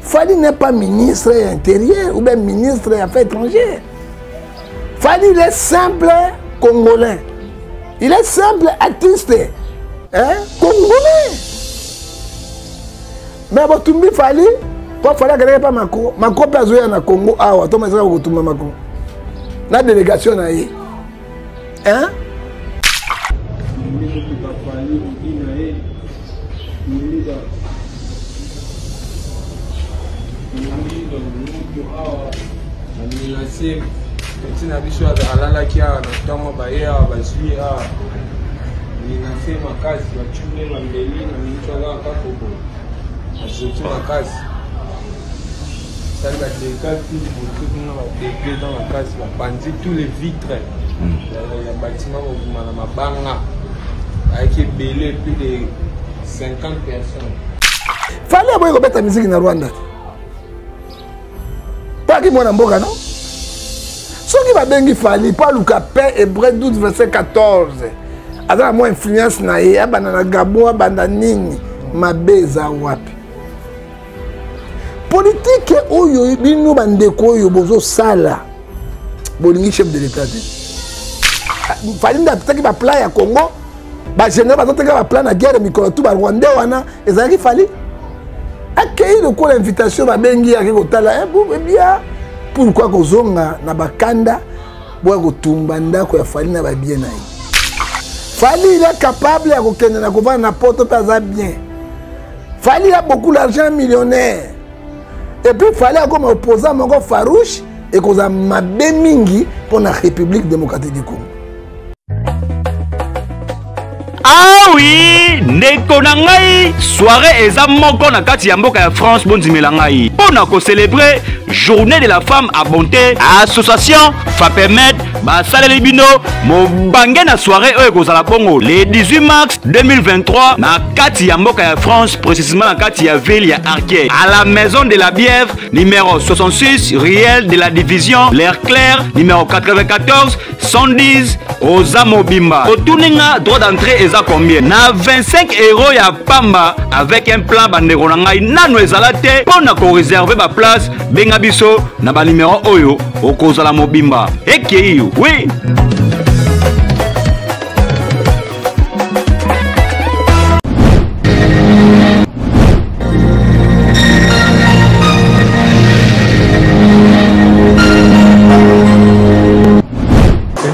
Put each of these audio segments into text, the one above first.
Fali n'est pas ministre intérieur ou bien ministre des Affaires étrangères. Fali, il est simple Congolais. Il est simple artiste Congolais. Mais si tu Fali, il faut que pas Macron. Macron peut jouer dans Congo. Ah, tu vas jouer Macron. La délégation là. Hein? tous les vitres, le bâtiment avec belé plus de 50 personnes. Fallait avoir une musique dans Rwanda. Pas qui mon amboka non? Ce qui va bien fallait pas le capé hébreu 12 verset 14. Avec moi influence na ye abana Gabon abana nini mabeza wapi. Politique oyo bino bandeko oyo bozo sala. Bolingi chef de l'état. Fallait ndattaki ba plan ya Congo. Ba général bazoteka ba plan na guerre mikolo tout ba Rwanda wana ezaki fallait accueillir le coup d'invitation ba bengi ya kotala bien pourquoi kozonga na bakanda boya kotumba ndako ya Fali na ba bien na ye. Fali il est capable ya kokende na kovana na porte pas bien. Fali a beaucoup d'argent, millionnaire. Et puis Fali a comme opposant moko farouche et koza mabe mingi pour la République démocratique du Congo. Ah oui, ndeko na ngai soirée eza moko na kati ya mboka ya France bondimela ngai pona ko célébrer journée de la femme à bonté association Fapemet ba saleli bino mobange na soirée oyo kozala bongo le 18 mars 2023 na kati ya mboka ya France précisément na kati ya ville ya Arquet à la maison de la Bièvre numéro 66 Riel de la division L'air clair numéro 94 110 Oza Mobimba otuninga droit d'entrée eza combien na 25 € ya pamba avec un plan bandeko na ngai nano ezala te pona ko réserver ba place benga biso na ba numéro oyo okozala mobimba ekei oui.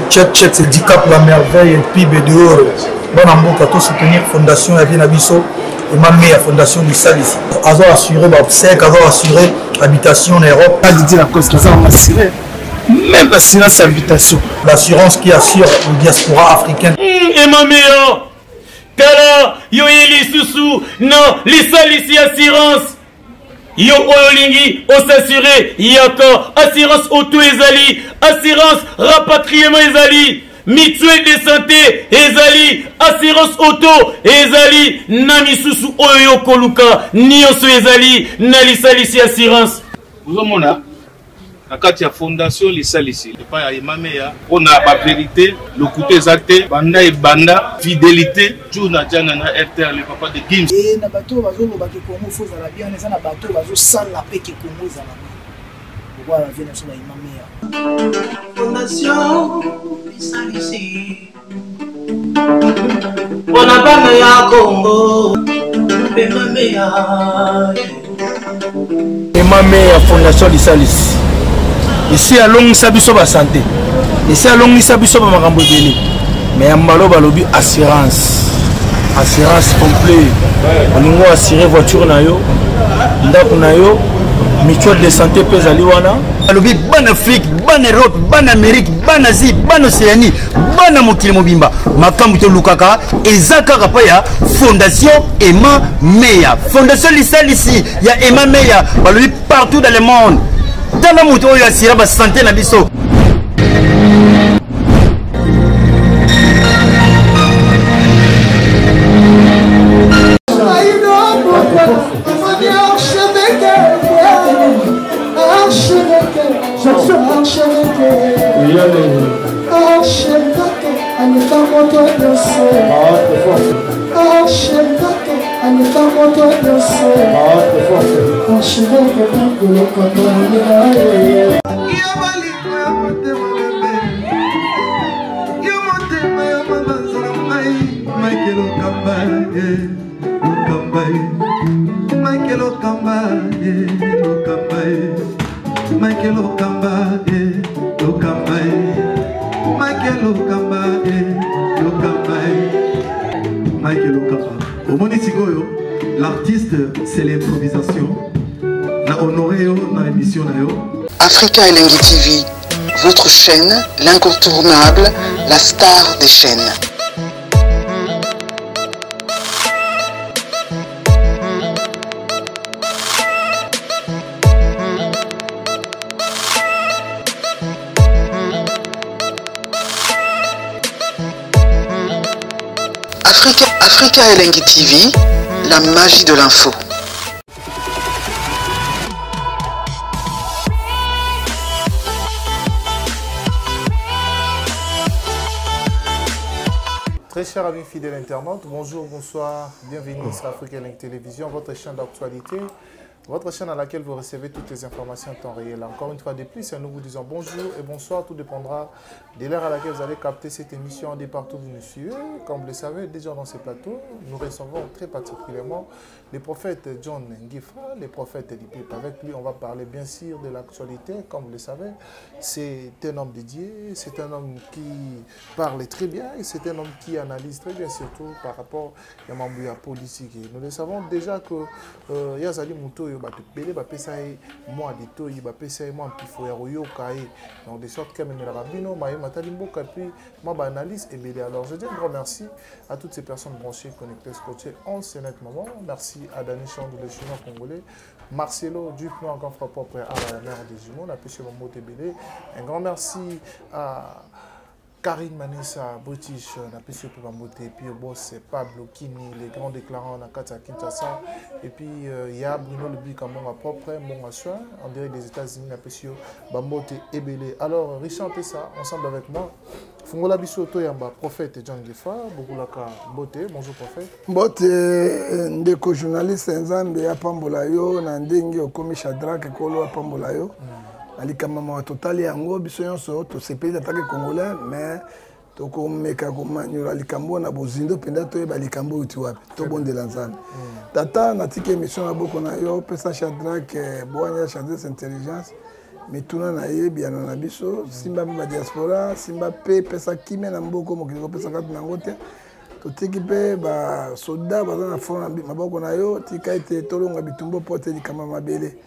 Check, c'est 10 cap la merveille et puis dehors. Bon en mboka to soutenir fondation ya Vinabiso et ma meilleure fondation du sal ici. Azo assurer ba obsèque, azo assurer habitation en Europe. Pas dit la cause ça on assurer. Même l'assurance habitation. L'assurance qui assure une diaspora africaine. Et ma meilleure. Tala yo ili susu non les sal ici assurance. Yo olingi o s'assurer yako assurance auto ezali assurance rapatriement ezali mutuelle de santé ezali assurance auto ezali na misusu oyo koluka nioso ezali na lisalisi assurance vous omona na kati ya fondation lisalisi pas ya Imameya on a la vérité le côté exact banda et banda fidélité tout na jana na RTL le papa de Gims et na bato bazo lo baki Congo faut za la bien na na bato bazo sala peke Congo za la voilà vient sur la Imameya fondation lisalisi bona bana ya Congo Imameya fondation lisalisi ici à long sabiso ba santé ici à long sabiso ba makambo deli mais ambalo balobi assurance complet oningo assurer voiture na yo ndako na yo mutuelle de santé pesa liwana balobi ban Afrique ban Europe ban Amérique ban Asie ban Océanie ban mokili mobimba makambo to lukaka ezaka pa ya fondation Imameya fondation lisalisi ya Imameya balobi partout dans le monde. Dans la moto, il y a la santé na biso. L'artiste, c'est l'improvisation. Na honoré dans l'émission. Africa Elengi TV, votre chaîne, l'incontournable, la star des chaînes. Africa Elengi TV, la magie de l'info. Très chers amis fidèles internautes, bonjour, bonsoir, bienvenue sur Africa Elengi Télévision, votre chaîne d'actualité, votre chaîne à laquelle vous recevez toutes les informations en temps réel. Encore une fois de plus, nous vous disons bonjour et bonsoir, tout dépendra de l'heure à laquelle vous allez capter cette émission de partout où vous nous suivez. Comme vous le savez, déjà dans ce plateau, nous recevons très particulièrement le prophète John Ngifa, le prophète Lipip. Avec lui, on va parler bien sûr de l'actualité. Comme vous le savez, c'est un homme dédié, c'est un homme qui parle très bien et c'est un homme qui analyse très bien, surtout par rapport à la politique. Nous le savons déjà que Yazali Mouto, donc de sorte que analyse et BD. Alors je dis un grand merci à toutes ces personnes branchées, connectées, scotchées en ce net moment. Merci à Dani Chandou, le chinois congolais, Marcelo Duplan, encore frère propre à la mère des jumeaux, la pêche Mambo TBD. Un grand merci à Karine Manessa, British, la PC pour Mamboté, puis au boss Pablo Kini, les grands déclarants à Kinshasa, et puis il y a Bruno Lebic à mon propre, mon soin, en direct des États-Unis, la PC Bamboté et Belé. Alors, Richard Tessa, ensemble avec moi, Fungola Bissoto Yamba, prophète John Ngifa, Bokulaka Boté, bonjour prophète. Boté, ndeko journaliste Nzambe à Pambolayo, Nandingi, Okomi Shadrach, Kolo à Pambolayo. Alikama total yango biso nyonso to sepeli atake congolais mais to ko meka ko manyura likambo na bozindo penda to ba likambo uti wapi to bondela nzambe tata na tike émission na boko na yo pesa Shadrach boanya Shadrach intelligence mituna na ye biana na biso simba ba diaspora simba pe pesa kimé na mboko mokili ko pesa katu na ngote to tiki pe ba soldat ba na fona maboko na yo tika ete tolonga bitumbo pote likama mabele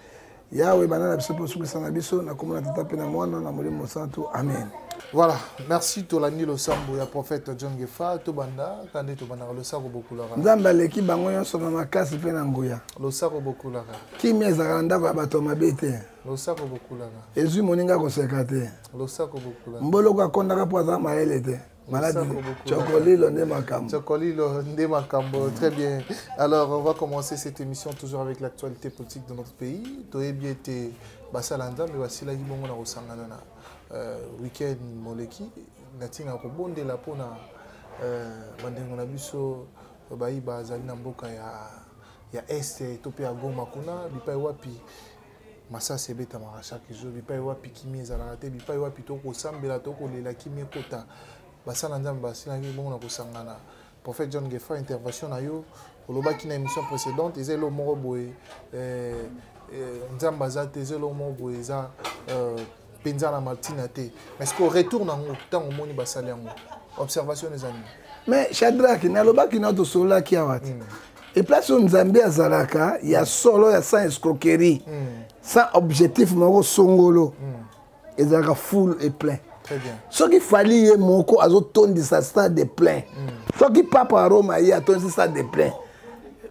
Yahweh banana biso pour soutenir na biso na komona tata pe na mwana na molimo santo amen. Voilà, merci Tolani le Sambo ya prophète John Ngifa to banda kande to banda le sako bokulara. Nzamba leki bango nyonso na makasi pe na nguya. Le sako bokulara. Kimi ezaka ndako ya bato mabete. Le sako bokulara. Ezui moninga ko sekate. Le sako bokulara. Mboloko akondaka po za maele te. Malade. Chocolilo Ndemakam. Chocolilo Ndemakam. Très bien. Alors, on va commencer cette émission toujours avec l'actualité politique de notre pays. Toye bien été Basalanda, mais voici la Gibongo na Rosangana. Week-end Moleki. Natina Robonde la Pona. Bandengo biso Bayi Bazali Namboka ya Est, Topé à Goma Kuna, Bipai Wapi. Massa Sebeta Mara chaque jour. Bipai Wapi Kimi Zalate, Bipai Wapi Toko Sambela Toko Lela Kimi Kota. Prophète John Ngifa intervention na yo olobaki na émission précédente ezelo moko boye nzamba za te ezelo moko boye za penza na Martina te mais est-ce qu'on retourne en temps au moni basali yango observation des amis mais Shadrach na lobaki na to sola ki awati et place où Nzambe azalaka il y a solo ya sans escroquerie sans objectif moko songolo ezalaka full et plein. Ce qui fallait moko azotondi sa stade de plein. Ce qui papa Roma y a tondi stade de plein.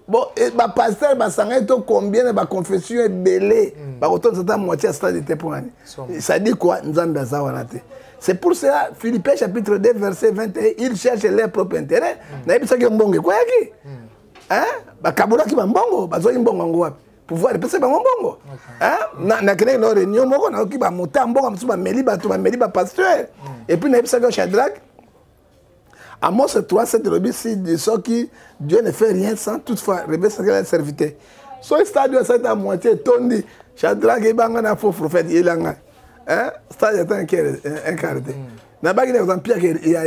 Bon et ba pasteur ba sanga to combien ba confession est belé. Ba otondi sa moitié stade de pour année. Ça dit quoi Nzambe azawanate. C'est pour cela Philippiens chapitre 2 verset 21 ils cherchent leur propre intérêt. Na yebisa ke mbongo kwa yaki. Hein? Ba kabula ki mbongo bazo mbongo ngwapi. Pouvoir de passer bango bongo hein na kene no réunion moko na ki ba mutambo comme ça ba meli ba pasteur et puis na bisa que Shadrach Amos 3, 7 de l'obis, si Dieu ne fait rien sans toutefois révéler ce qu'il a serviteur. So stade c'est à moitié tondi. Shadrach et Bangana faux prophète il a hein stade est un quart. Na bagi na exemple Pierre il y a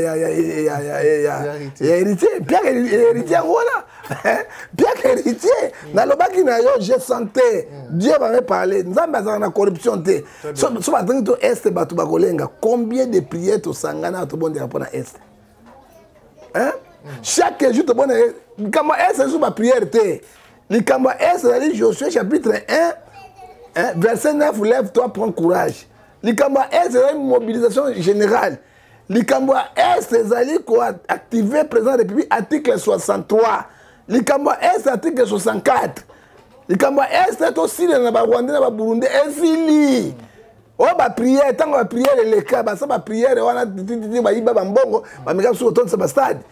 héritier Pierre héritier voilà. Pierre héritier na lo bagi na yo j'ai santé Dieu va me parler nzamba za na corruption te. So ba tangi to est batu bakolenga combien de prières to sangana to bonde pour na est. Hein chaque jour to bonde comment est ce ba prière te. Likamba est c'est Josué chapitre 1 verset 9 lève-toi prends courage. Likamba est c'est une mobilisation générale. Likamba est c'est quoi activer président de la République article 63. Likamba est article 64. Likamba est c'est aussi na ba Rwanda na ba Burundi ezili. Oh ba prière tant ba prière les cas ba ça ba prière wana ba iba ba mbongo ba meka sur ton ba stade.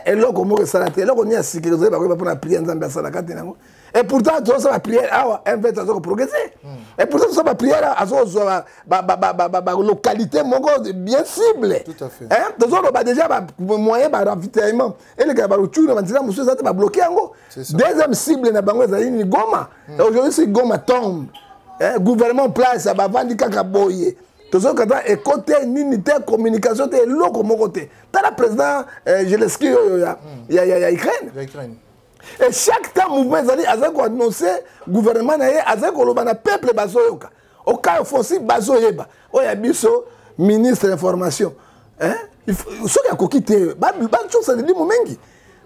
Et là comme on s'arrête là on y a sécurité ba pour la prière nzambe ça la kati nango. Et pourtant tout ça la prière ah un fait ça progresser. Et pourtant ça la prière à ba localité mongo bien ciblée. Tout à fait. Hein tout ça ba déjà ba moyen ba ravitaillement et les gars ba rutuna ba ndila monsieur ça ba bloquer yango. Deuxième cible na bango za ni Goma. Et aujourd'hui c'est Goma tombe. Gouvernement place à bavandi kaka boye. Toujours quand et côté unité communication te loko mon côté. T'as la président Zelensky il y a Ukraine. Et chaque temps mouvement zali azako annoncer gouvernement na ye azako loba na peuple bazoyoka. Au cas fosi bazoyeba. Oya biso ministre de l'information. Hein? Il faut ya kokite ba chose ça dit momengi.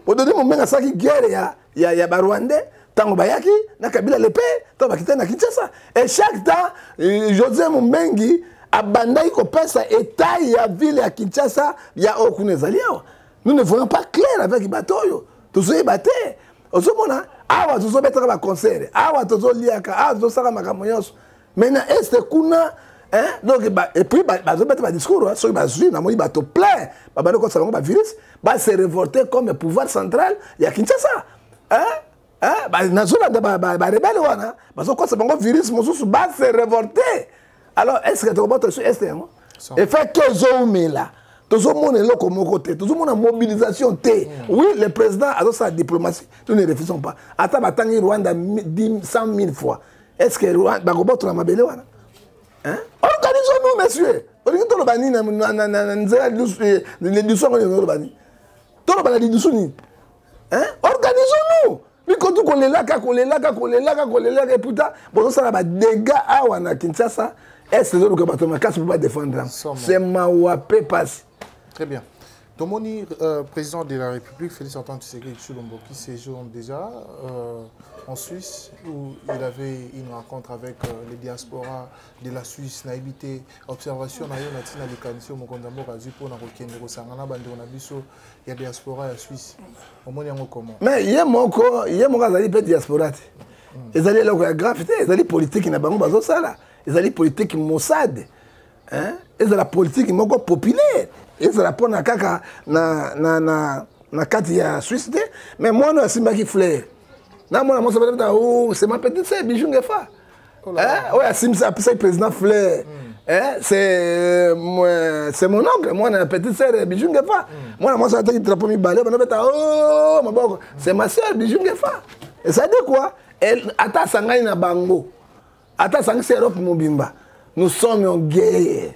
Pour donner momenga ça qui guerre ya ba Rwandais. Tango bayaki na Kabila lepe to bakita na Kinshasa et chaque temps José Mumengi abandai ko pesa état ya ville ya Kinshasa ya okune zaliao nous ne voyons pas clair avec batoyo tozoye baté ozomona awa tozo betaka ba concert awa tozo liaka awa tozo saka makambo nyonso maintenant est kuna hein donc et puis bazo betaka ba discours so ba zui na moi bato plein ba bano ko salongo ba virus ba se révolter comme pouvoir central ya Kinshasa hein. Rebelle wana parce que c'est bon virus mosusu ba se révolter alors est-ce que tu vas sur est et fait que zomela tozo mona loko moko te tozo mona mobilisation te oui le président a sa diplomatie nous ne refusons pas ata batangi Rwanda 100 000 fois est-ce que Rwanda ba koboto na mabele wana hein organisons-nous messieurs on va bani na nzela les dissous on va bani to ba la dissous ni hein organisons-nous. Mais quand on est là, et putain, bon, ça va dégâts à Wana Kinshasa, est-ce que le gouvernement ne peut pas défendre? C'est ma wapé passe. Très bien. Tomoni, président de la République, Félix Antoine Tshisekedi Tshilombo, qui séjourne déjà en Suisse, où il avait une rencontre avec les diasporas de la Suisse, naïbité, observation, il y a diaspora en Suisse. Mais il y a mon diaspora. Ils allaient là, gravité, ils allaient politique, ils n'ont ça là. Ils allaient politique Mossad. Ils allaient politique populaire. Ils allaient pour na kaka na kati ya Suisse. Mais moi, je suis pas qui flaire. C'est ma petite sœur, Bijou Ngefa. Oui, c'est le président Flair. C'est mon oncle, moi, la petite sœur, Bijou Ngefa. Moi, je suis drapeau mi balai, c'est ma sœur, Bijou Ngefa. Et ça dit quoi? Ata Sangai na Bango. Ata Sangai c'est Europe Mobimba. Nous sommes en guerre.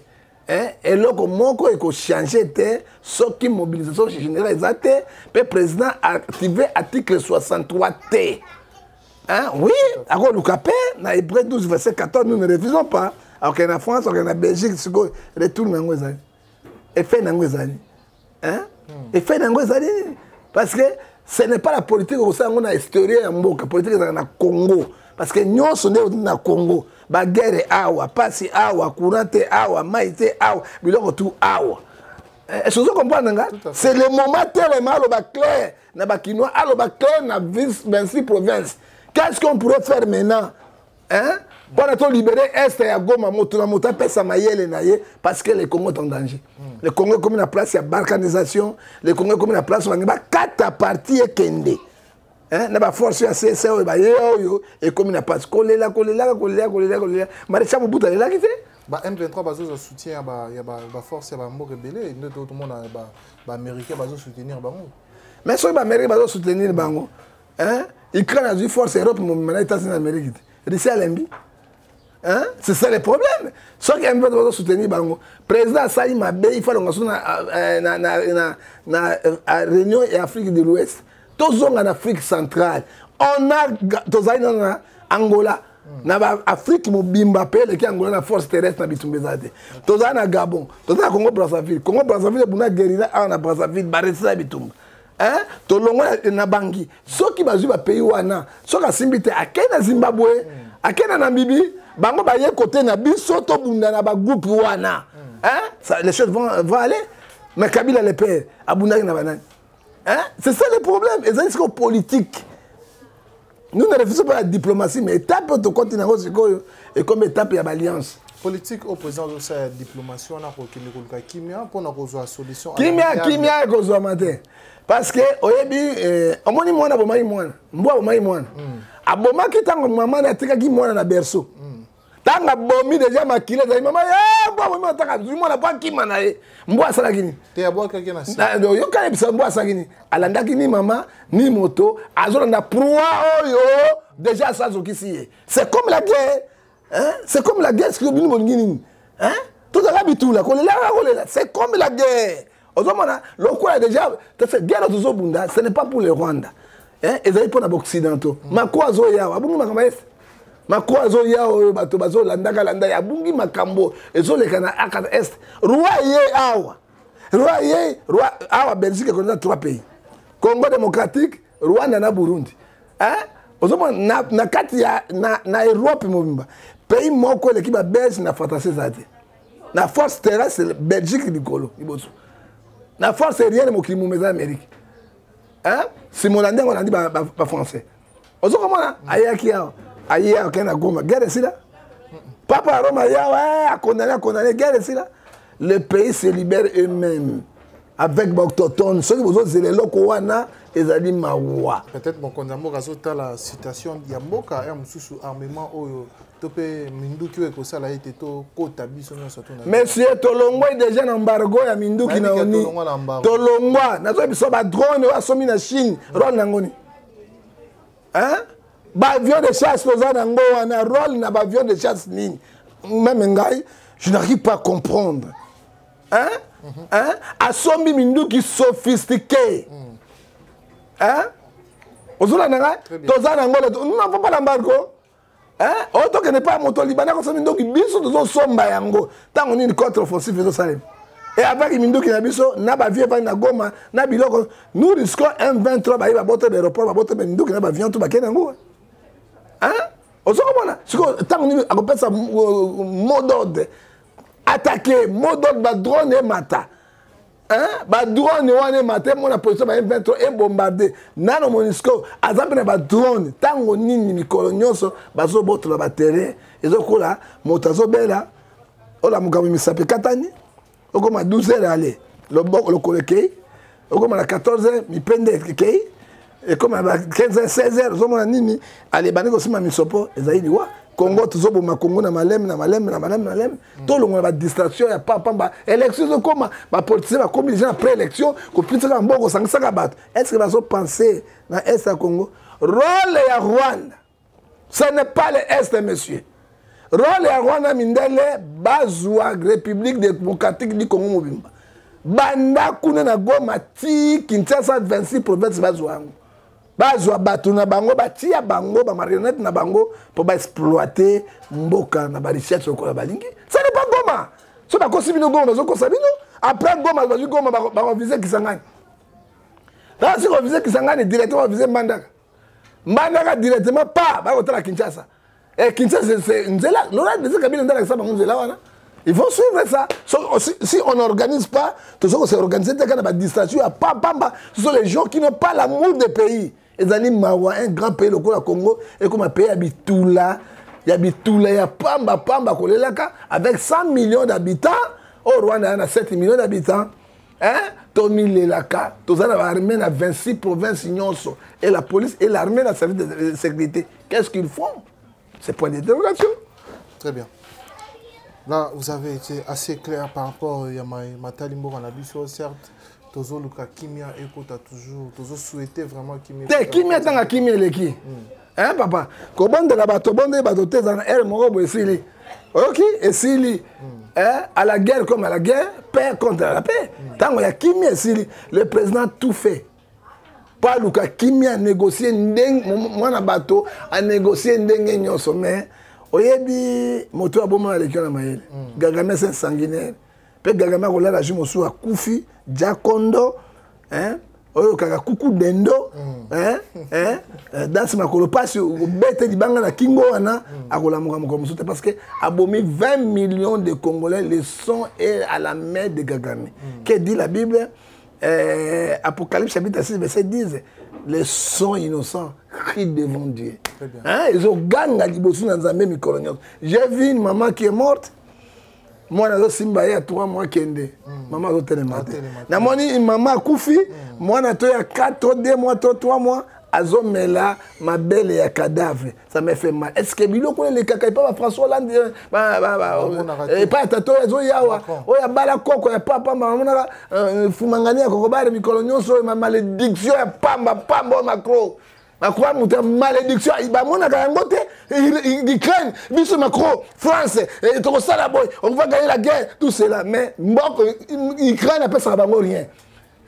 Et là, comment il faut changer ce qui mobilisation générale, le président a activé l'article 63T. Oui, alors le capé, dans Hébreu 12, verset 14, nous ne refusons pas. Alors qu'il y a en France, il y a en Belgique, il retourne dans les années. Et fait dans les années. Et fait dans les années. Parce que ce n'est pas la politique qu'on a historiée en Mboka, la politique dans le Congo. Parce que nous sommes dans le Congo. La guerre awa, pasi awa, courante awa, maïté awa, biloko tout awa. Est-ce que vous comprenez? C'est le moment tellement clair, na bakinois, clair na 26 provinces. Qu'est-ce qu'on pourrait faire maintenant? Pour libérer Est et Goma, Motonamoto, Pessamayel et parce que les Congo sont en danger. Le Congo comme une place, il y a balkanisation. Le Congo comme une place, il y a 4 parties et Kende. Na force ya CSO et comme une place. Kolela. Maréchal Mobutu est là qui fait. Bah M23 bazo soutien il y a force ba mo rebelle tout le monde ba américain bazo soutenir bango. Mais ceux ba américain bazo soutenir bango. Hein? Ukraine a eu force Europe mais États-Unis Amérique. Russie Lembi. Hein? C'est ça le problème. Ceux qui M23 bazo soutenir bango. Président Sali Mabe il faut l'on na réunion et Afrique de l'Ouest. Tous en Afrique centrale. On a tous en Angola. Na Afrique mobimba pe le ki Angola na force terrestre na bitumbeza te. Toza na Gabon, toza na Congo Brazzaville. Congo Brazzaville buna guerilla na Brazzaville baresa bitumba. Hein? Tolongo na Bangui. Soki bazui ba pays wana, soka simbite akena Zimbabwe, akena Namibie, bango ba ye côté na biso to bunda na ba groupe wana. Hein? Ça, les choses vont aller. Mais Kabila le père, abunda na banane. Hein? C'est ça le problème, et c'est politique. Nous ne refusons pas la diplomatie, mais étape de continent et comme étape, il y a l'alliance. Politique au président de la diplomatie, on a une Kimia pour nous une solution. Kimia est une matin. Parce que, au début, on m'a dit moi, aboma qui tango maman na tika ki mwana na berceau. Tanga bomi déjà makile za maman bomi taka zuma na pa ki manae. Mbwa sala kini. Te abwa kaki na si. Yo kale bisa mbwa sala kini. Alanda kini mama ni moto azona na proa oyo déjà ça zokisi. C'est comme la guerre. Hein? C'est comme la guerre ce que bini boningini. Hein? Tout à l'habitude kolela. C'est comme la guerre. Ozomana lokwa déjà guerre de bunda, ce n'est pas pour le Rwanda. Hein? Et ça pour les occidentaux. Makwazo yawa abungi makamesi. Makwazo yao bato bazo landaka landa ya bungi makambo ezo lekana akata est roi awa Belgique connaît 3 pays Congo démocratique Rwanda na Burundi hein ozoma na kati ya na Europe mobimba pays moko l'équipe ba Belge na fantasy zate na force terrestre Belgique likolo iboso na force aérienne mokili meza Amérique hein si mon landé on a dit ba français ozoma ayaki yao aïe à Kenya Goma guerre c'est là papa Roma ya condamné guerre c'est là le pays se libère eux-mêmes avec autochtones ceux qui vous autres c'est les locaux wana ezali mawa peut-être mon condamné razota la citation ya mboka ya mususu armement oyo topé minduki eko sala été to kota biso nyonso to na monsieur tolongwa déjà na embargo ya minduki na oni tolongwa nazo biso ba drone wa somi na Chine rôle nangoni hein avion de chasse, on a rôle dans avion de chasse. Même je n'arrive pas à comprendre. Hein? Hein? Assombie Mindou qui sophistiqué. Hein? Nous n'avons pas l'embargo. Hein? Autant que n'est pas mon Libanais, comme ça, Mindou qui biso de son somba yango. Tant on est une contre-offensive de Salem. Et avec Mindou qui n'a biso, n'a pas vu pas na Goma, n'a biloko. Nous risquons M23, bah il va botter l'aéroport, va botter Mindou qui n'a pas vu tout baké nango. Hein? Tant qu'on appelle ça mot d'ordre, attaquer, mot d'ordre, bah drone et mata. Hein? Bah drone et mata, mon position bah M23 et bombardé. Nano monisco, azambe bah drone, tant qu'on nini mikolonioso, bah zo botte la batterie, et zo kola, motazo bela, ola mukami misape katani, okoma 12h aller, le kolekei, okoma la 14h, mi pende kei. Et comme à 15h, 16h, nous avons dit que les Banais aussi m'ont sopo, ils ont dit Congo, tout ça, Congo, na malem. Tout le monde a distraction, il y a pas élection, comme les politiciens, comme les gens après élection, qu'on puisse faire un bon sang. Est-ce que vous pensez dans l'Est à Congo? Rôle à Rwanda, ce n'est pas l'Est, monsieur. Rôle à Rwanda, Mindele, Bazoua, République démocratique du Congo Mobimba. Banda Kuna Goma, Ti, Kinshasa, 26 provinces Bazoua. Bazwa batu na bango batia bango ba marionnette na bango pour ba exploiter mboka na ba richesse ko la balingi ça n'est pas Goma so ba kosi bino Goma zo kosabino après Goma ba Goma ba viser Kisangani là si on viser Kisangani directement viser Mbandaka directement pas ba hôtel à Kinshasa et Kinshasa c'est nzela l'ora de Kabila ndala ça ba nzela wana il faut suivre ça. Si on n'organise pas, tout ça c'est organisé, il distraction, ce sont les gens qui n'ont pas l'amour des pays. Ils ont Mawa, un grand pays, le Congo, et comme un pays habite là, il y a Pamba, avec 100 millions d'habitants. Au Rwanda, il y a 7 millions d'habitants. Hein? Tomi Lelaka, tout ça, l'armée dans 26 provinces, et la police et l'armée dans le service de sécurité. Qu'est-ce qu'ils font? C'est point d'interrogation. Très bien. Là, vous avez été assez clair par rapport à Matali Mboranabiso, certes. Tozo Luka Kimia écoute toujours. Tozo souhaité vraiment Kimia. Kimia tanga Kimia leki. Hein papa? Kobande la bato bonde bato te dans air morobo esili. Ok, esili. À la guerre comme à la guerre, paix contre la paix. Tango ya Kimia esili, le président tout fait. Pas Luka Kimia négocier ndeng mwana bato a négocier ndenge nyonso mais oyebi moto aboma leki na mayele. Gagame c'est sanguinaire. Pe Gagame ko la jumo su akufi Jacondo, hein, oyo kaka kuku dendo, dans ma colopasse, bête di banga na kingo wana, akola mukamuka parce que abomi 20 millions de Congolais, le sang est à la main de Gagame. Que dit la Bible? Apocalypse chapitre 6 verset 10, les sangs innocents crient devant Dieu. Hein, ils ont gagné libosu na nzambe mikolo nyonso. J'ai vu une maman qui est morte. Moi, je suis à 3 mois kende. Maman, je suis na moni maman koufi. Moi, je suis à 4, 2 mois, 3 mois. Azo mela ma belle ya cadavre. Ça me fait mal. Est-ce que bilo connaît les caca pas François Hollande et pas tato azo yawa. Oya bala koko ya papa maman fumangania kokobare mikolo nyonso ma malédiction ya pamba Macron. Macron muta malédiction iba mona kangote Ukraine biso Macron France et to sala boy on va gagner la guerre tout cela mais mboko Ukraine appelle ça bango rien.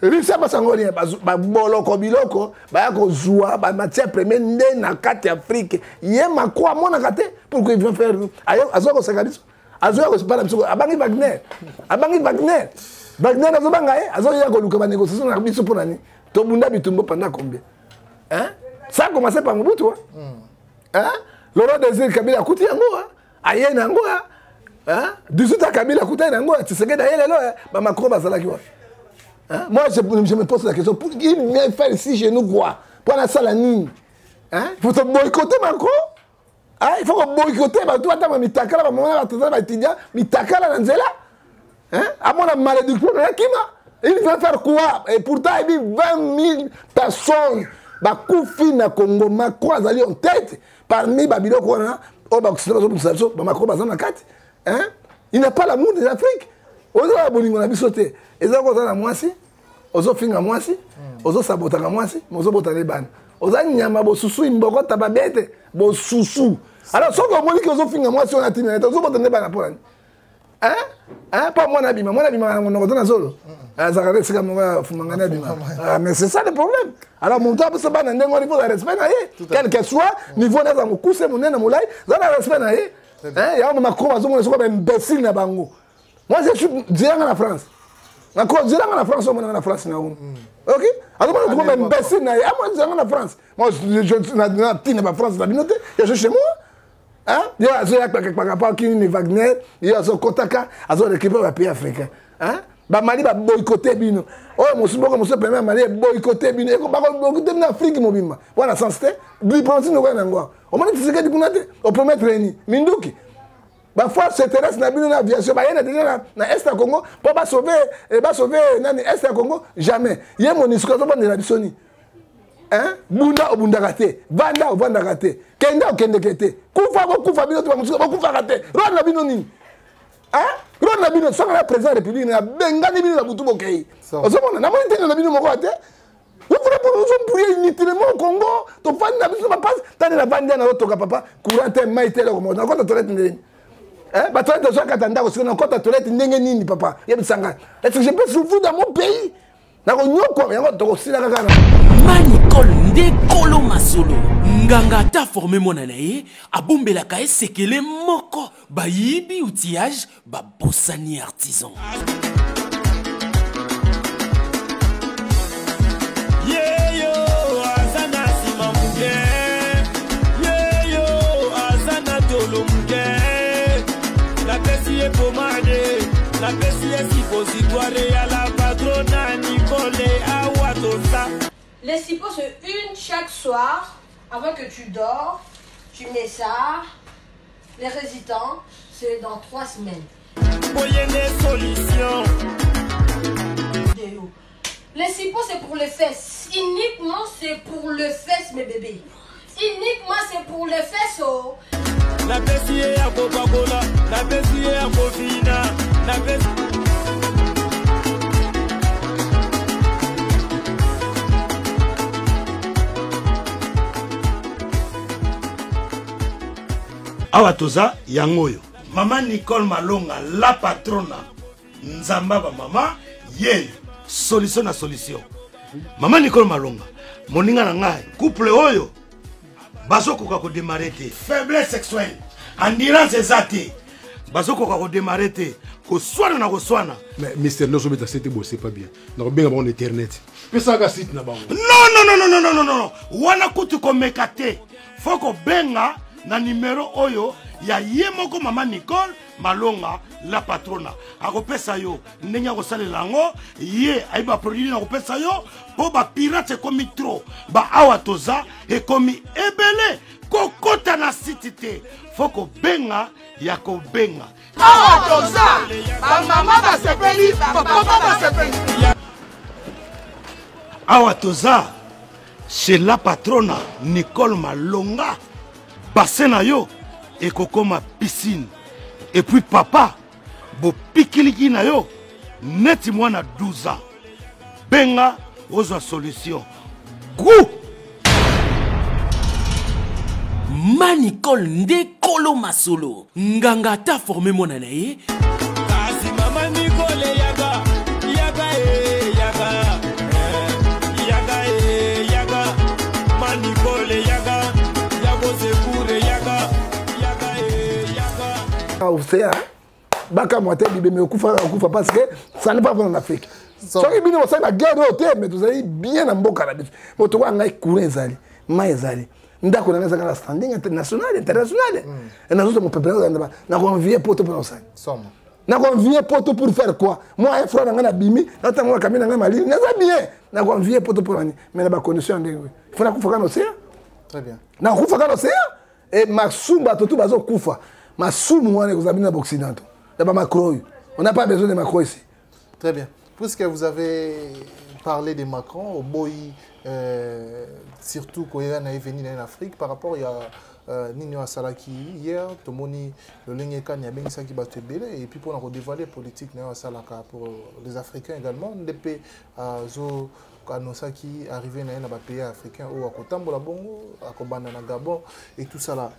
Russie pas sango rien ba boloko biloko ba ko joie ba matière première ndé na kati Afrique yé Macron mona kate pour que vient faire ayo azoko sakadiso azo ko pas biso abangi Wagner azo banga azo ya ko luka ba négociation na biso pour nani to bunda bitumbo pendant combien hein. Ça a commencé par Mobutu. Hein? Laurent Désir Kabila Kouti yango. Aye nango. Hein? 18 ans Kabila Kouti yango. Tu sais que d'ailleurs là, Macron va s'ala quoi. Hein? Moi je me pose la question, il vient faire ici chez nous quoi? Pour la salle à Nîmes. Hein? Il faut te boycotter Macron. Hein? Il faut que boycotter toi ta mitakala maman va te dire tidia mitakala nanzela. Hein? À mon malédiction il va faire quoi? Et pourtant il dit 20 000 personnes. Bakoufi na Congo Macron azali en tête parmi Babylone Kona au Bakoufi Macron bazana kati hein il n'a pas l'amour de l'Afrique ozo abolingo na bisoté ezako za na mwasi ozo finga mwasi ozo sabota na mwasi mozo botale ban ozo nyama bo susu imboko tababete bo susu alors soko moni que ozo finga mwasi on a tini ozo botane ban pour hein pas moi na bima on a solo azakare sika monga fumangana bima mais c'est ça le problème. Alors mon temps c'est pas n'engo niveau de respect na ye quel que soit niveau na zango kuse monena molai za na respect na ye hein ya Macron azomo soko ba imbécile na bango. Moi je suis diranga na France Macron diranga na France on na France na on OK alors moi ba imbécile na ye moi diranga na France moi je na tine ba France la binote je suis chez moi. Hein il y a zo ya kwa qui ni Wagner il y a zo kotaka azo récupérer le pays africain hein ba Mali ba boycotter bino oh mosumoko moso premier Mali boycotter bino eko ba boycotter na Afrique mobimba wana sensité diplomatie no kana ngwa o moni tsike dikunate o promettre ni minduki ba force terrestre na bino na aviation ba yena déjà na est Congo pour ba sauver nani est Congo jamais ye monisco zo bande na bisoni hein bunda obunda kate vanda ovanda kate kenda okende kete kufa bino to ba monisco ba kufa kate ro na bino nini hein ro na bino so na président république na bengani bino na butu bokei ozomona na moni tene na bino moko ate vous pouvez inutilement au Congo to fani na biso ba passe tane na vanda na otoka papa courant maite la ko na ko toilette ndeni hein ba toilette so katanda ko sina ko toilette ndenge nini papa yebisanga est-ce que je peux souffrir dans mon pays na ko nyoko yango to ko sila kaka Manicol Ndekolo Masolo nganga ta formé mona na ye abombelaka esekele moko bayibi outillage babosani artisan yeyo azana simamuke yeyo azana tolomke la pesi pomade la pesi suppositoire ya la patrona Nicole Awatosa. Les cipos c'est une chaque soir avant que tu dors, tu mets ça. Les résidents, c'est dans 3 semaines. Les cipos c'est pour les fesses. Uniquement c'est pour les fesses mes bébés. Uniquement c'est pour les fesses oh. La Bessie à Coca-Cola, la napesi ye ya kofina napesi awa toza yangoyo mama Nicole Malonga la patrona nzamba ba mama ye solution na solution mama Nicole Malonga moninga na ngai couple oyo bazokoka ko démarrer te faiblesse sexuelle endurance ezate bazokoka ko démarrer te ko swana na ko swana mais Mister Nozo beta c'était beau c'est pas bien na benga bon internet pesa ga site na bango non wana kutu ko mekate foko benga na numéro oyo ya ye moko mama Nicole Malonga la patrona akopesa yo ndenge akosalela yango ye aiba produit na kopesa yo po ba pirate komi trop ba awa toza ekomi ebele kokota na site te foko benga ya kobenga awa toza ba mama basepeli ba papa basepeli awa toza chez la patrona Nicole Malonga bassin yo et kokoma piscine et puis papa bo pikiliki na yo neti mwana 12 ans benga ozo solution goût Manicole Ndekolo Masolo nganga ta formé mona na ye kasi mama Nicole yaga Manicole yaga sekure yaga baka moite bibe me kufa parce que ça n'est pas bon en Afrique. Soki bino ça la guerre au terme mais vous allez bien en boka la biso. Moto wa ngai courant ezali, ma ezali. Ndako na ngaka la standing international. Et na zo mon peuple na convier poto pour ça. Somme. Na convier poto pour faire quoi? Moi un frère na bimi, na tango kamina na mali, na za bien. Na convier poto pour ani. Mais na ba condition ndenge. Il faut na kufa kana océan. Très bien. Na kufa kana océan. Et Masumba tout bazo kufa. Masumu wana kozabina b'Occident. D'abord Macron. On n'a pas besoin de Macron ici. Très bien. Puisque vous avez parlé de Macron, au Boy, surtout quand il est venu en Afrique, par rapport à Nino Asalaki hier, Tomoni, le Lengekan, il y a bien ça qui va te béler, et puis pour nous dévoiler la politique Nino Asalaka pour les Africains également, depuis Zo Kanosaki arrivé dans les pays africains, ou à Kotambola Bongo, à Kobana Gabon, et tout ça là.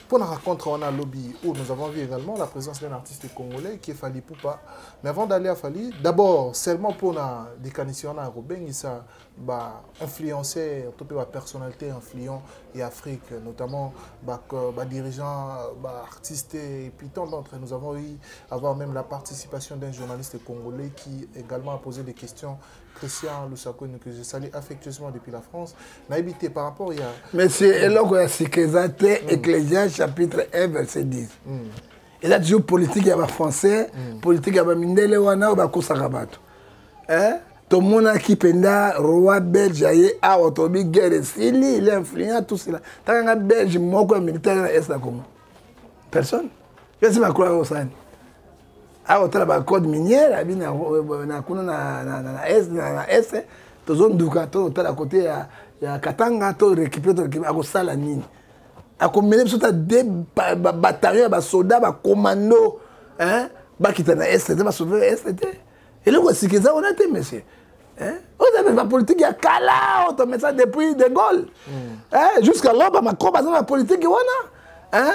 Pour la rencontre, on a lobby où nous avons vu également la présence d'un artiste congolais qui est Fali Poupa. Mais avant d'aller à Fali, d'abord, seulement pour des conditions à Robin, ça va influencer la personnalité influente et Afrique, notamment dirigeants, artistes et puis tant d'entre eux. Nous avons eu avoir même la participation d'un journaliste congolais qui également a posé des questions. Christian Lusako, que je salue affectueusement depuis la France, n'a habité par rapport à... Monsieur Eloko Yasikezate, Ecclésiaste chapitre 1, verset 10. Et là, toujours politique, il y a français, politique, il y a Mindele Wana, ou Kosakabato. Tout le monde qui penda, roi belge, a autobi, guerre, Sili, il est influent, tout cela. Tant que belge, moko militaire, est là comment? Personne. Qu'est-ce que ma croix au sein? Ah, au travail code minier, na kuna na S, to zone duka to à côté ya Katanga to récupérer à kosala nini. A combien de des bataillons, ba soldats, ba commando, hein, ba kita na S, ba sauver S. Et là aussi que ça on a été monsieur. Hein? On avait la politique ya kala, on te met ça depuis De Gaulle. Hein, jusqu'à là ba Macron ba la politique wana. Hein?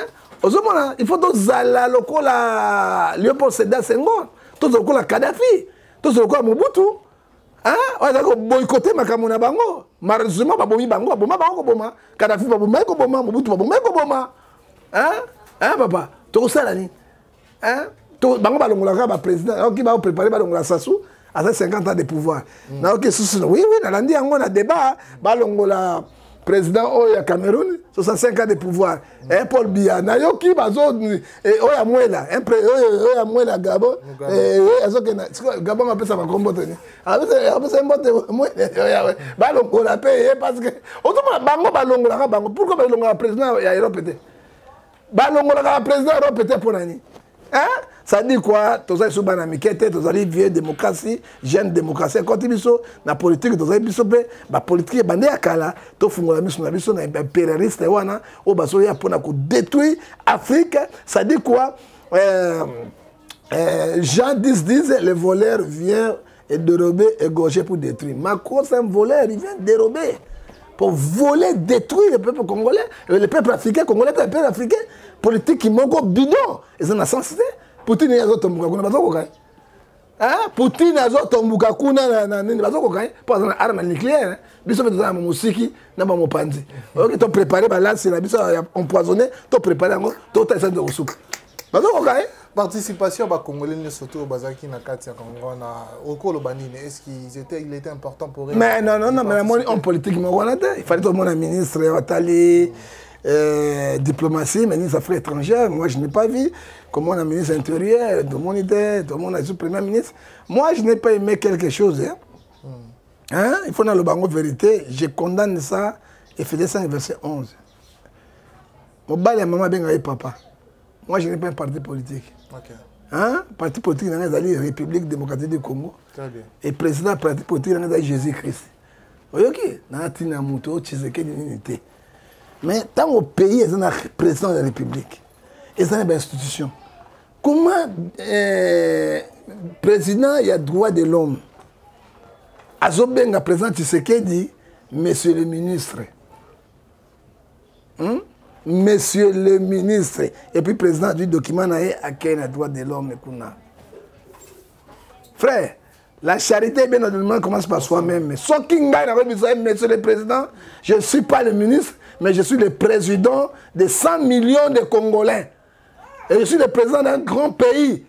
Il faut que Zala lokola Léopold Sédar Senghor, tout lokola Kadhafi, tout lokola Mobutu. Hein? On a boycotté Makamuna Bango. Malheureusement, Babomi Bango, Boma Bango Boma, Kadhafi Baboma Boma, Mobutu Baboma Boma. Hein? Hein, papa? Tout ça là ni. Hein? Tout Bango Balongola ba président, qui va préparer Balongola Sassou à 50 ans de pouvoir. Non, OK, oui, dans l'andi on a débat Balongola président Oya Cameroun, 65 ans de pouvoir. Paul Biya, Nayoki, Bazo, Oya Mwela, Oya Mwela Gabon, Gabon appelle ça ma combote. Après, c'est un bote, Balongo la paye parce que. Autrement, Bango Balongo la Bango. Pourquoi Balongo la président ya Europe était? Balongo la président Europe était pour l'année. Hein? Ça dit quoi? Tous les soubana mikete, tous les vieux démocratie, jeune démocratie. Quand ils sont la politique, tous les bisopé, la politique bandé à Kala, tous font la mission, la mission impérialiste wana, au baso ya pour na détruire Afrique. Ça dit quoi? Jean 10, le voleur vient et dérober, égorger pour détruire. Macron, c'est un voleur, il vient dérober. Pour voler, détruire le peuple congolais, le peuple africain, congolais, le peuple africain, politique qui manque bidon. Ils ont la sensité. Poutine, il y a d'autres gens. Poutine a d'autres gens pour une arme nucléaire. Ils sont dans la musique, dans la panzi. Ils ont préparé, là, c'est la mission empoisonnée, ils ont préparé, ils ont essayé de soupe. Participation des Congolais surtout au Bazaki na Katia Congo na Okolo Banine, est-ce qu'il était important pour eux? Mais non, mais en politique, il fallait tout le monde un ministre, Watali, diplomatie, ministre affaires étrangères. Moi, je n'ai pas vu comment on a ministre intérieur, tout le monde était, tout le monde a été premier ministre. Moi, je n'ai pas aimé quelque chose. Il faut dans le bango vérité, je condamne ça et faisais ça en verset 11. Mon bal et maman bien papa. Moi, je n'ai pas un parti politique. Parti politique, c'est la République démocratique du Congo. Très bien. Et président du parti politique, c'est Jésus-Christ. Vous voyez, mais tant au pays, il y a un président de la République. Et il y a une institution. Comment le président il y a droit de l'homme? Azobenga président Tshisekedi, monsieur le ministre. Monsieur le ministre, et puis président du document à quel droit de l'homme. Frère, la charité, bien évidemment, commence par soi-même. Monsieur le président, je ne suis pas le ministre, mais je suis le président de 100 millions de Congolais. Et je suis le président d'un grand pays,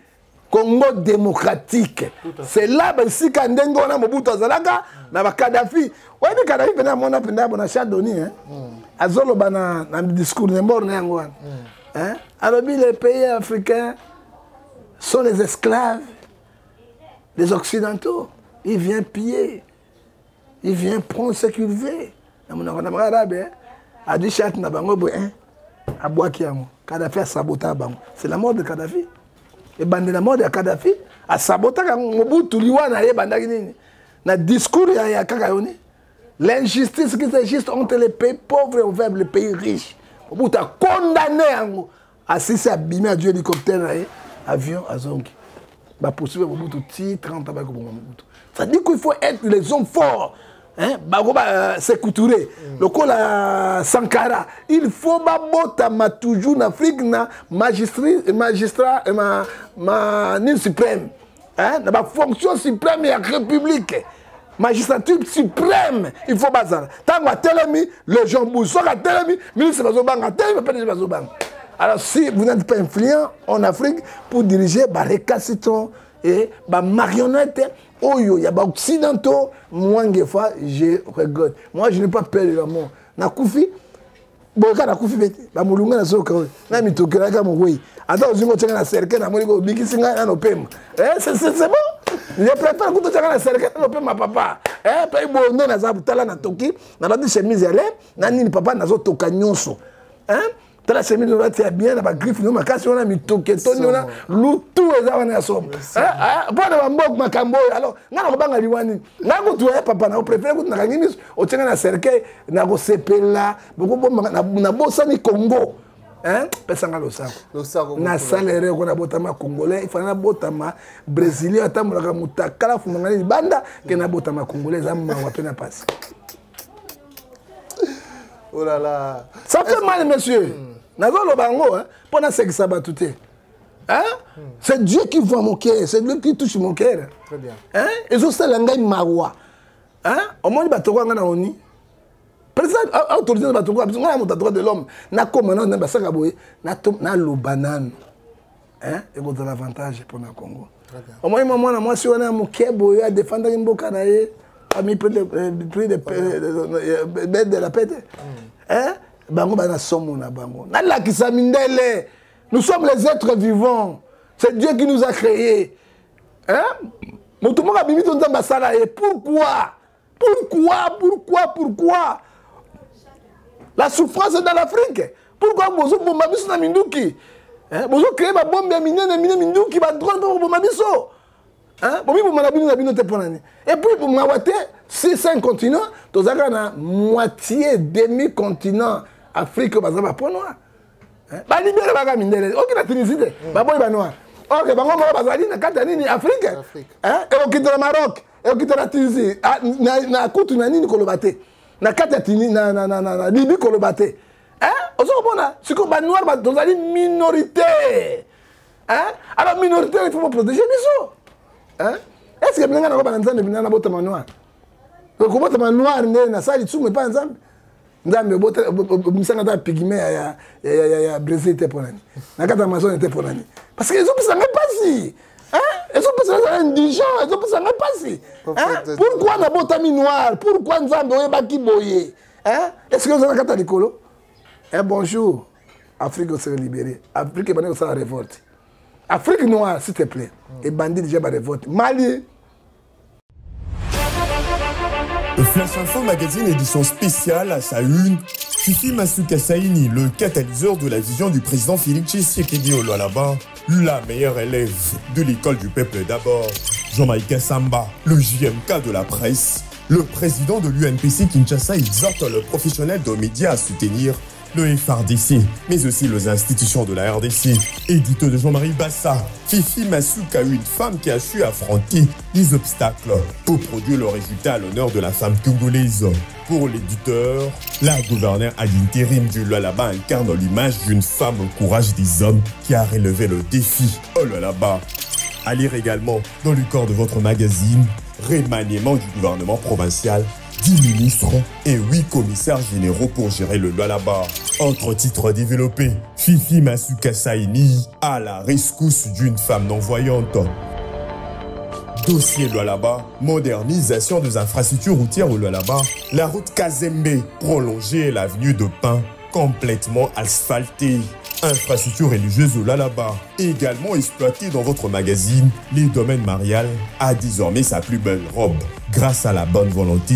Congo démocratique. C'est là, si Kandengo, on a Mobutu Azalaka, on a Kadhafi. Oui, mais Kadhafi, on a Chadoni. Azolo bana na discours de mort alors les pays africains sont les esclaves des occidentaux. Ils viennent piller, ils viennent prendre ce qu'ils veulent. Kadhafi a saboté Bango. C'est la mort de Kadhafi. Et la mort de Kadhafi a saboté Mobutu Liwana et Bandagini. Na discours ya Kakayoni. L'injustice qui existe entre les pays pauvres et vers les pays riches. Mobutu a condamné à si c'est abîmé à Dieu hélicoptère, avion à Zongi. Bah poursuivre Mobutu 30 ans. Ça dit qu'il faut être les hommes forts. C'est couturé. Le col à Sankara. Il faut botama toujours en Afrique na magistrat ma suprême. La fonction suprême de la République. Magistrature suprême, il faut bazar. Tant que Telemi, le Jean Bousso, Telemi, ministre Bazobang, Telemi, Bazobang. Alors si vous n'êtes pas influent en Afrique pour diriger les récalcitrants et les marionnettes, Oyo, il y a des occidentaux, moi, je regrette. Moi, je n'ai pas peur de la mort. Nakoufi, Boka Nakoufi, Bamulunga na Soka, Namitokera Kamoué. Attends, je vais te dire, c'est bon. Je préfère que tu aies un cercle, ma papa. Puis bon, non, na zabutala na toki, na la chemise elle, na ni papa na zo toka nyonso. La chemise là tu bien na ba griffe no makasi on a mi toke toni on a lutu eza na somme. Bon na mbok makambo alors ngana ko banga liwani. Ngako tu papa na préfère que tu na kangini o tsenga na cercle na ko sepela, boko na bossa ni Congo. Pesanga losako na salaire ko na botama congolais il fana botama brésilien atamulaka mutakala fumanga ni banda ke na botama congolais zama wapena passe. Oh là là, ça fait mal monsieur. Nazolo bango pour na sekisa batute. C'est Dieu qui voit mon cœur, c'est lui qui touche mon cœur. Très bien. Et zo salanga mawa. Au moins batoko ngana oni. Président autorisé de batoko parce qu'on a mon droit de l'homme. Na commandant na basaka boye na lo banane. Et vous avez l'avantage pour le Congo. Très bien. Au moins moi si on a mon cœur boye à défendre mboka na ye. A mis près de la pète. Bango bana somo na bango. Na la kisamindele. Nous sommes les êtres vivants. C'est Dieu qui nous a créés. Motumoka bimi tonza basala et pourquoi? Pourquoi? La souffrance est dans l'Afrique. Pourquoi bozo bomba biso na minduki? Bozo créer ba bombe ya minene minduki ba drone pour bomba biso. Et puis pour Mawate, si c'est un continent, tu as moitié demi-continent Afrique, pour nous. Ba libéré ba mindele. OK la Tunisie. Ba boy ba noir. OK bango mo bazali na kata nini Afrique. Et au quitte le Maroc, et au quitte la Tunisie. Na kutu na nini kolobate. Na kata Tunisie na Libye kolobate. Ozo bona, c'est que ba noir ba dozali minorité. Alors minorité il faut protéger les autres. Est-ce que blinga na ba nzambe bina na botama noir? Donc botama noir na sali tsume pa nzambe. Nzambe botama ta pygmée ya Brésil était pour nani. Na kata Amazon était pour nani. Parce que les autres ça n'est pas si. Ils sont pas indigents, ils sont pas si. Pourquoi na botami noir? Pourquoi nzambe oyebaki boye? Est-ce que vous avez kata likolo? Bonjour. Afrique s'est libérée. Afrique est ça révolte. Afrique noire, s'il te plaît. Et bandit déjà va révolte. Mali. Le Flash Info Magazine édition spéciale à sa une. Fifi Masuka Saini, le catalyseur de la vision du président Félix Tshisekedi au Lualaba, la meilleure élève de l'école du peuple d'abord. Jean-Maïka Samba, le JMK de la presse. Le président de l'UNPC Kinshasa exhorte le professionnel de médias à soutenir le FRDC, mais aussi les institutions de la RDC. Édito de Jean-Marie Bassa, Fifi Masuka, une femme qui a su affronter les obstacles pour produire le résultat à l'honneur de la femme congolaise. Pour l'éditeur, la gouverneure à l'intérim du Lualaba incarne l'image d'une femme au courage des hommes qui a relevé le défi au Lualaba. À lire également dans le corps de votre magazine, remaniement du gouvernement provincial, 10 ministres et 8 commissaires généraux pour gérer le Lualaba. Autre titre développé, Fifi Masuka Saini à la rescousse d'une femme non-voyante. Dossier Lualaba, modernisation des infrastructures routières au Lualaba, la route Kazembe prolongée, l'avenue de Pin complètement asphaltée. Infrastructure religieuse au Lualaba, également exploitée dans votre magazine, les domaines marial a désormais sa plus belle robe, grâce à la bonne volonté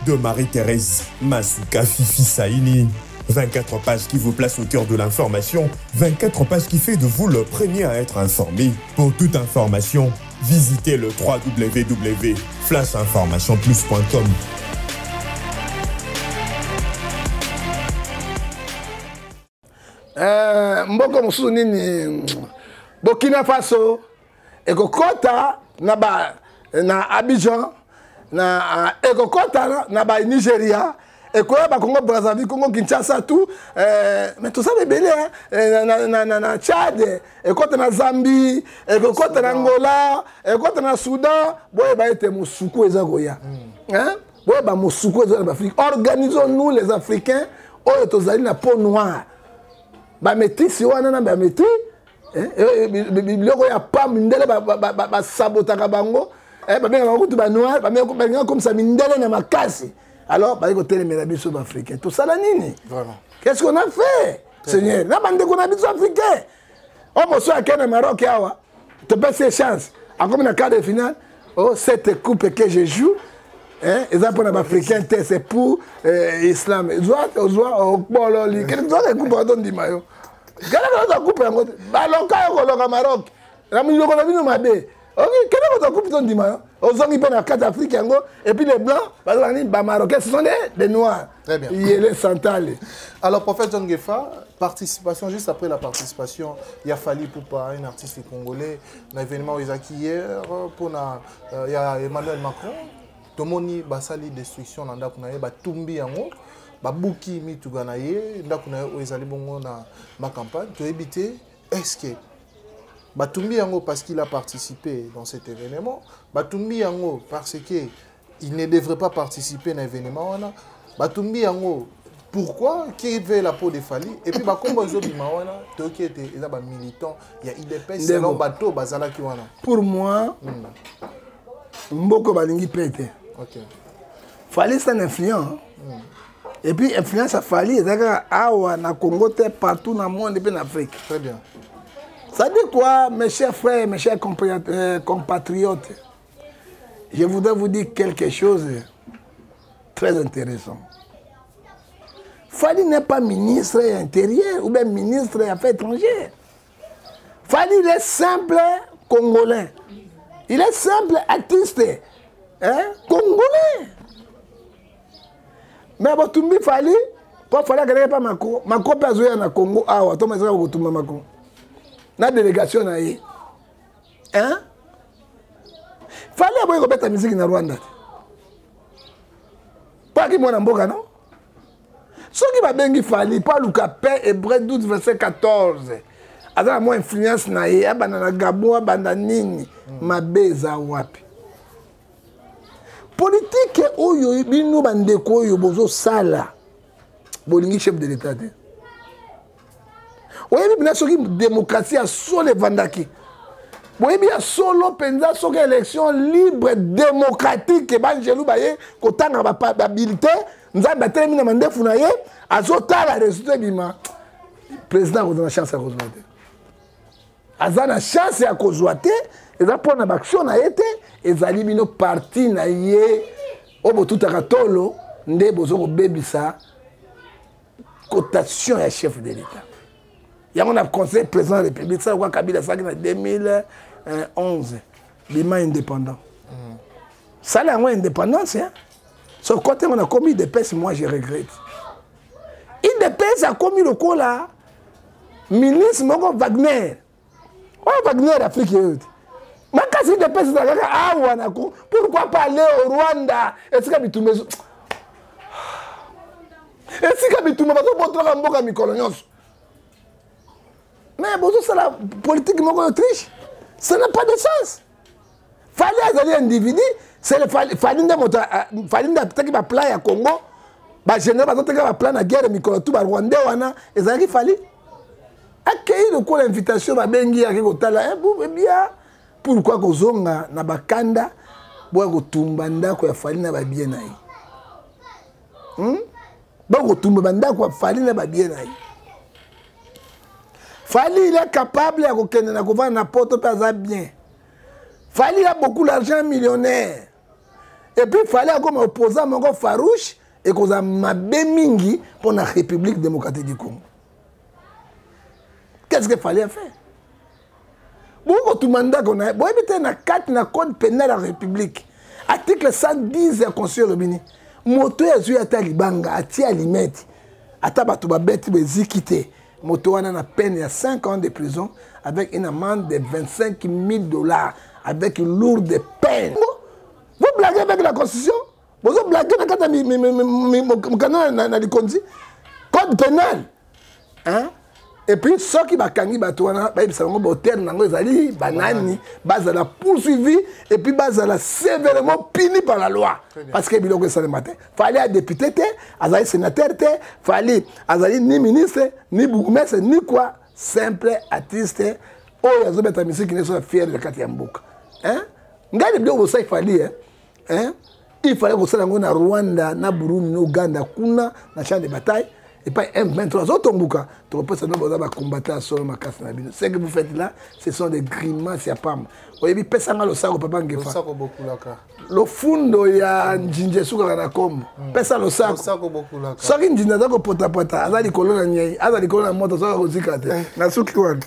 de Marie-Thérèse Masuka Fifi Saini. 24 pages qui vous placent au cœur de l'information, 24 pages qui fait de vous le premier à être informé. Pour toute information, visitez le www.flashinformationplus.com. Mboko mususu nini Burkina Faso ekokota na Abidjan na ekokota na ba Nigeria ekoya ba Congo Brazzaville Congo Kinshasa tout mais tout ça bébélé na Tchad ekota na Zambie ekokota na Angola ekota na Soudan boye ba ete musuku ezakoya boye ba musuku ezakoya na Afrique. Organisons-nous les Africains oyo tozali na peau noire. Ba métis si wana na ba métis biloko ya pa mindele ba sabotaka bango ba benga bango ba noir ba benga comme ça mindele na makasi. Alors ba ko telemela biso ba africain tout ça la nini vraiment qu'est-ce qu'on a fait Seigneur na bande ko na biso africain on mo so akena Maroc yawa te passe chance encore na quart de finale cette coupe que je joue ils ont pour africain c'est pour islam zoa au bololi quel zoa coupe don di mayo quel est coupe yango baloka ko loka Maroc na mi loko na bino mabe OK quel est coupe don di mayo ozongi pe na carte Afrique yango et puis les blancs ba marocains ce sont des noirs. Très bien. Il est les santales. Alors prophète John Gefa, participation juste après la participation, il y a Fali Poupa, un artiste congolais, dans l'événement Isaki hier pour il y a Emmanuel Macron. Tomoni basali destruction na ndako na ye batumbi yango babuki mituga na ye ndako na ye ezali bongo na ma campagne to éviter est-ce que batumbi yango parce qu'il a participé dans cet événement batumbi yango parce que il ne devrait pas participer à l'événement wana batumbi yango pourquoi qui veut la peau de Fali et puis bakombo ezobima wana to qui était eza ba militant il y a IDPS selon bato bazala ki wana pour moi mboko balingi pete. OK. Fali c'est un influent. Et puis influence a Fali ezaka awa na Congo partout dans le monde et en Afrique. Très bien. Ça dit quoi mes chers frères, mes chers compatriotes? Je voudrais vous dire quelque chose de très intéressant. Fali n'est pas ministre intérieur ou bien ministre des Affaires étrangères. Fali il est simple Congolais. Il est simple artiste. Congolais. Mais Batumbi Fali, Pour faire la pas Macron. Macron peut jouer na Congo. Ah, ouais, toi, mais ça va retourner Macron. La délégation na y. Hein? Fallait avoir remettre la musique dans Rwanda. Pas qui mon mboka non? Ce qui va bien fallait pas le capé hébreu 12 verset 14. Ada mo influence na ye abana na Gabon abanda nini mabeza wapi. Politique oyo bino bandeko oyo bozo sala. Bolingi chef de l'état. Oyebi bina soki démocratie a solo vandaki. Oyebi a solo penza soki élection libre démocratique banjelou baye kotanga ba habilité nzamba telemi na mandefu na ye azotala résultat bima président a chance à kozwa te. Azana chance à kozwa te eza pona baction na ye te ezali bino parti na ye obo tutaka tolo nde bozo ko bebisa cotation ya chef de l'état. Il y a un conseil président de la République, ça quoi Kabila ça en 2011, bima indépendant. Ça là moi indépendance hein. Sur côté on a commis des pèses, moi je regrette. Il des pèses a commis le coup là. Ministre Moko Wagner. Oh Wagner Afrique yote. Makasi des pèses ah wanako. Pourquoi pas aller au Rwanda? Est-ce que bitumé est-ce que bitumé va to botra mboka mikolo nyonso. Mais bon, c'est la politique Autriche. Ça n'a pas de sens. Fallait aller individu, c'est le fallait peut-être va plan à Congo, bah général peut-être va plan à guerre mikolo tout ba Rwanda wana, et ça qui fallait accueillir le coup l'invitation ba bengi à kotala eh bien pourquoi kozonga na bakanda boya kotumba ndako ya fallait na ba bien na yi. Ba kotumba ndako ya fallait na ba bien na yi. Fali il est capable de vendre n'importe quoi bien. Fali a beaucoup d'argent millionnaire. Et puis Fali a comme opposant mon farouche et qu'on a mabé mingi pour la République démocratique du Congo. Qu'est-ce que Fali a fait? Beaucoup tout mandat qu'on a. Bon, il y a 4 dans le code pénal de la République. Article 110 de la Constitution Lobini. Moto ya zuya talibanga ati alimeti. Ata batu babeti bezikite. Moto a une peine de 5 ans de prison avec une amende de 25 000 $, avec une lourde peine. Vous blaguez avec la Constitution? Vous blaguez avec le code pénal. Hein? Et puis, ceux qui va kangi batouana, ils sont banani, la poursuivi et puis sévèrement puni par la loi. Parce que biloko ça le matin. Fallait être député, azali sénateur, fallait azali ni ministre, ni bourgmestre, ni quoi, simple artiste. Oh, yazo beta musique qui ne soit fier de Katiamboka. Hein? Ngani biloko ça il fallait hein? Il fallait que ça na Rwanda, na Burundi, na Uganda, kuna na champ de bataille. Et pas M23 autres Mbuka. Tu reposes un nombre de combattre à solo ma casse. Ce que vous faites là, ce sont des grimaces à Pam. Vous avez pesanga le sac au papa Ngefa. Le sac beaucoup là. Le fundo ya Njinje suka na kombo. Pesa le sac. Le sac beaucoup là. Ça qui Njinje zako pota pota. Azali kolona nyai. Azali kolona moto ça kozika te. Na suki wana.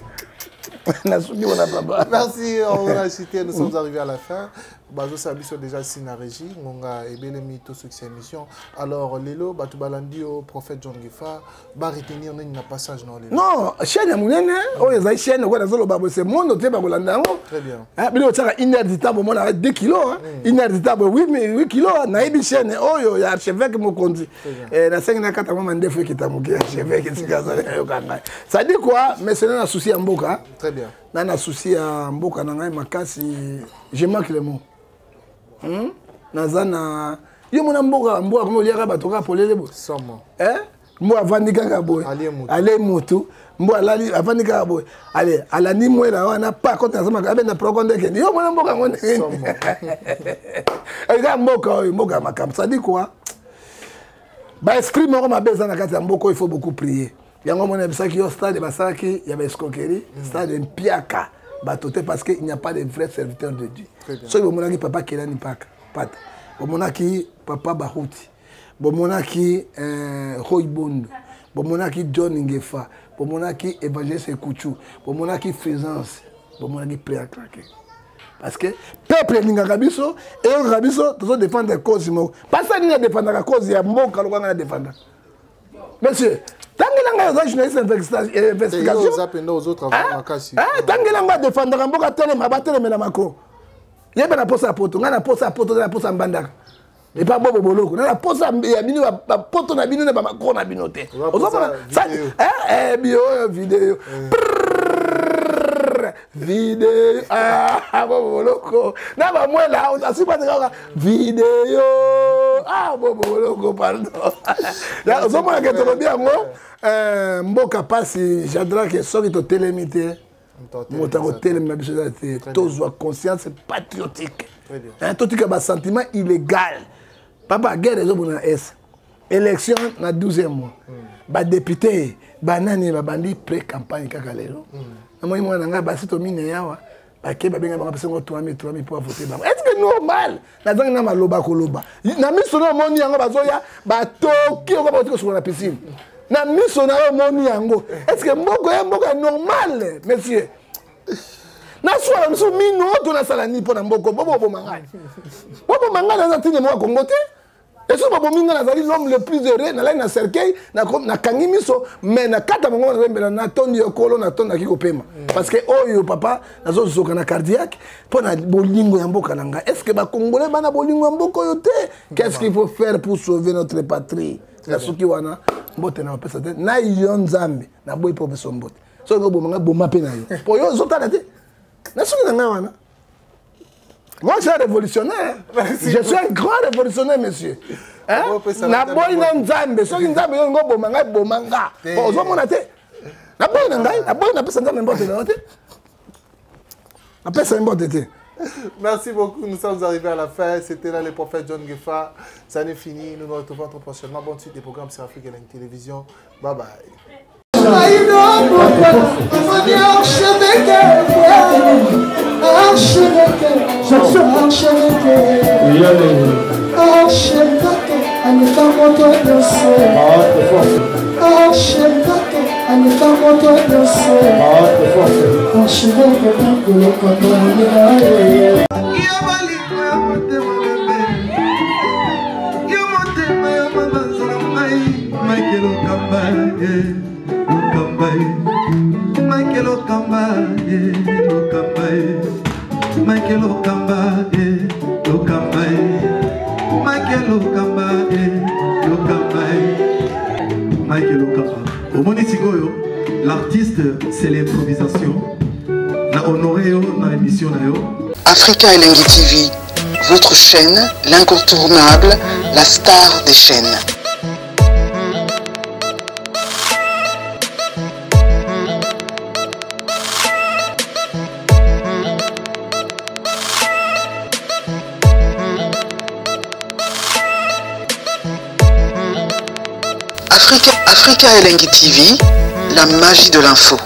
Na suki wana papa. Merci, on a cité, nous sommes arrivés à la fin. Bazo Sabiso déjà signé la régie, Monga et Belemi tout succès émission. Alors Lelo, Batubalandi au prophète John Gefa, va retenir un passage dans les. Non, chaîne Mounene, oh les chaînes, quoi dans le babo c'est monde, tu es Babolanda. Très bien. Ah, mais tu as inéditable, moi arrête 2 kilos, inéditable 8 kilos, naïbi chaîne, oh yo, y a archevêque me conduit. Et la 5 na 4 moment défait qui t'a moqué, archevêque qui ça dit quoi? Mais c'est un souci en Mboka. Très bien. Nana souci en Mboka, nana makasi, je manque le mot. Nazana yo mona mboka mboka komo liaka batoka polele bo somo mbo avandika ka boy ale mutu mbo alali avandika ka boy ale alani mwela wana pa kota nasema ka benda prokonde ke yo mona mboka ngone somo ega mboka makam ça dit quoi ba esprit moko mabeza na kati ya mboka il faut beaucoup prier yango mona bisaki yo stade basaki ya ba escroquerie stade mpiaka batoté parce qu'il n'y a pas de vrais serviteurs de Dieu. Soit bon monaki papa Kelani Paka, pata. Bon monaki papa Bahuti. Bon monaki Roy Bondo. Bon monaki John Ngefa. Bon monaki Évangéliste Kouchou. Bon monaki Présence. Bon monaki prêt à craquer. Parce que peuple n'ingaka biso et ngabiso toujours défendre cause mo. Pas ça ni défendre la cause ya mboka lokanga défendre. Monsieur, tant que l'on a journaliste d'investigation, tant que l'on va défendre un peu à télé, ma bataille, mais la Macron. Il y a pas la pose à poto, on a la pose à poto, on a la pose à Mbandaka. Et pas Bobo Boloko. On a la pose à Bino, la poto na Bino, na Macron na Binoté. Ça, bio, vidéo. Vidéo. Ah, Bobo Boloko. Na ba moi là, on a su pas de vidéo. Ah, Bobo Boloko, pardon. Là, on a que tu bien moi. Mboka passe, j'adore que ça qui te télémité. Tous ont conscience patriotique. Tout un sentiment illégal. Papa, guerre des hommes dans S. Élection dans 12e mois. Ba député, banani, ba bandi pré-campagne kakalelo. Moi, moi, nanga ba sito mine yawa. Ba ke ba benga ba personne 3000 pour voter. Est-ce que normal? La zang na maloba koloba. Na miso na moni yanga bazoya ba toki on va voter sur la piscine. Na miso na moni yango. Est-ce que mboko est normal, monsieur? Na soa mso mino to na salani pour na mboko bobo manga. Bobo manga na tine mo kongote. Et ce bobo minga na zali l'homme le plus heureux na na cercueil na kangi miso mais na kata mongo na mbela na tondi yokolo na tonda kiko pema. Parce que oyo papa na zo zoka na cardiaque pour na bolingo ya mboka nanga. Est-ce que ba congolais bana bolingo ya mboko yote? Qu'est-ce qu'il faut faire pour sauver notre patrie? La soki wana mbote na pesa te na yon zambe na boy professeur mbote. So ngo manga boma pe na yo. Po yo zota na te. Na soki na wana. Moi je suis un révolutionnaire. Je suis un grand révolutionnaire monsieur. Hein? Na boy na nzambe, soki nzambe yo ngo bomanga bomanga. Po zo mona te. Na boy na ngai, na boy na pesa nzambe mbote na te. Na pesa mbote te. Merci beaucoup, nous sommes arrivés à la fin. C'était là le prophète John Gefa. Ça n'est fini, nous nous retrouvons très prochainement. Bonne suite des programmes sur Afrique Télévision. Bye bye. Michael Okamba, Michael Okamba, Okamba, Michael Okamba, Okamba, Michael Okamba. Au Monisigoyo, l'artiste, c'est l'improvisation. Na honoré dans l'émission. Africa Elengi TV, votre chaîne, l'incontournable, la star des chaînes. Africa Elengi TV, la magie de l'info.